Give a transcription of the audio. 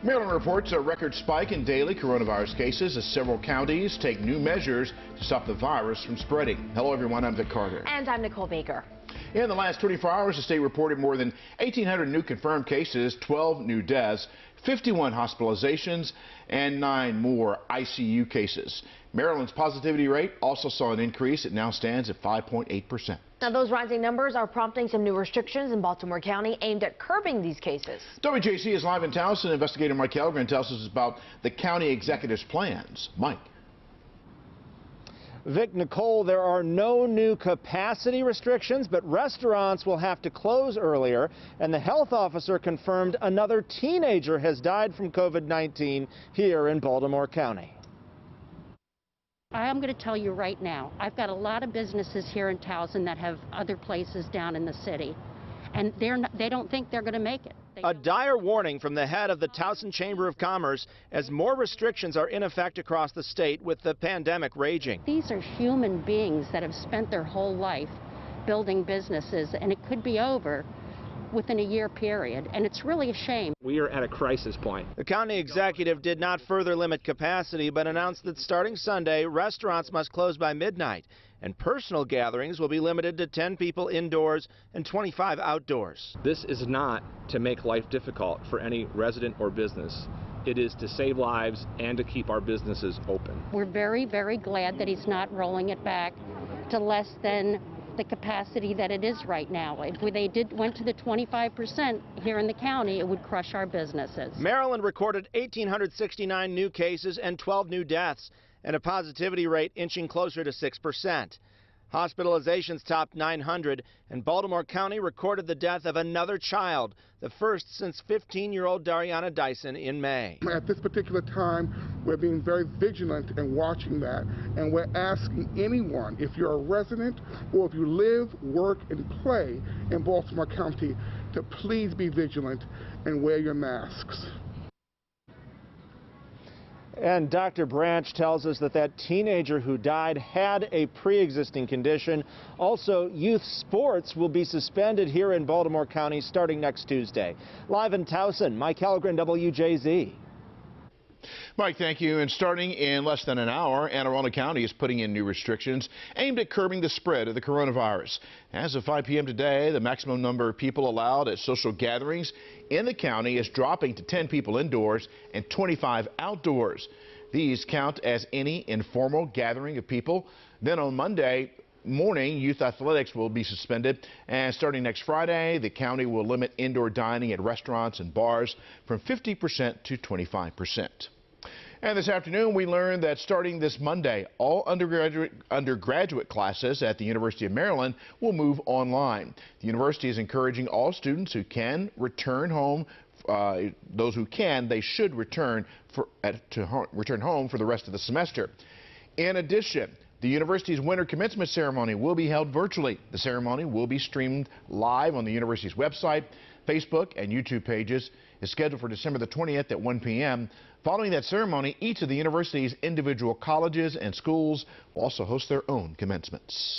Maryland reports a record spike in daily coronavirus cases as several counties take new measures to stop the virus from spreading. Hello, everyone. I'm Vic Carter. And I'm Nicole Baker. In the last 24 hours, the state reported more than 1,800 new confirmed cases, 12 new deaths, 51 hospitalizations, and 9 more ICU cases. Maryland's positivity rate also saw an increase. It now stands at 5.8%. Now, those rising numbers are prompting some new restrictions in Baltimore County aimed at curbing these cases. WJZ is live in Towson. Investigator Mike Kellgren tells us about the county executive's plans. Mike. Vic, Nicole, there are no new capacity restrictions, but restaurants will have to close earlier. And the health officer confirmed another teenager has died from COVID-19 here in Baltimore County. I'm going to tell you right now, I've got a lot of businesses here in Towson that have other places down in the city, and they don't think they're going to make it. A dire warning from the head of the Towson Chamber of Commerce as more restrictions are in effect across the state with the pandemic raging. These are human beings that have spent their whole life building businesses, and it could be over within a year period, and it's really a shame. We are at a crisis point. The county executive did not further limit capacity, but announced that starting Sunday, restaurants must close by midnight, and personal gatherings will be limited to 10 people indoors and 25 outdoors. This is not to make life difficult for any resident or business. It is to save lives and to keep our businesses open. We're very, very glad that he's not rolling it back to less than the capacity that it is right now. If they went to the 25% here in the county, it would crush our businesses. Maryland recorded 1,869 new cases and 12 new deaths, and a positivity rate inching closer to 6%. Hospitalizations topped 900, and Baltimore County recorded the death of another child, the first since 15-year-old Dariana Dyson in May. At this particular time, we're being very vigilant and watching that, and we're asking anyone, if you're a resident or if you live, work, and play in Baltimore County, to please be vigilant and wear your masks. And Dr. Branch tells us that that teenager who died had a pre-existing condition. Also, youth sports will be suspended here in Baltimore County starting next Tuesday. Live in Towson, Mike Kellgren, WJZ. Mike, thank you. And starting in less than an hour, Anne Arundel County is putting in new restrictions aimed at curbing the spread of the coronavirus. As of 5 p.m. today, the maximum number of people allowed at social gatherings in the county is dropping to 10 people indoors and 25 outdoors. These count as any informal gathering of people. Then on Monday morning, youth athletics will be suspended, and starting next Friday, the county will limit indoor dining at restaurants and bars from 50% to 25%. And this afternoon, we learned that starting this Monday, all undergraduate classes at the University of Maryland will move online. The university is encouraging all students who can return home. Those who can, they should return home for the rest of the semester. In addition, the university's winter commencement ceremony will be held virtually. The ceremony will be streamed live on the university's website, Facebook, and YouTube pages. It's scheduled for December the 20th at 1 p.m. Following that ceremony, each of the university's individual colleges and schools will also host their own commencements.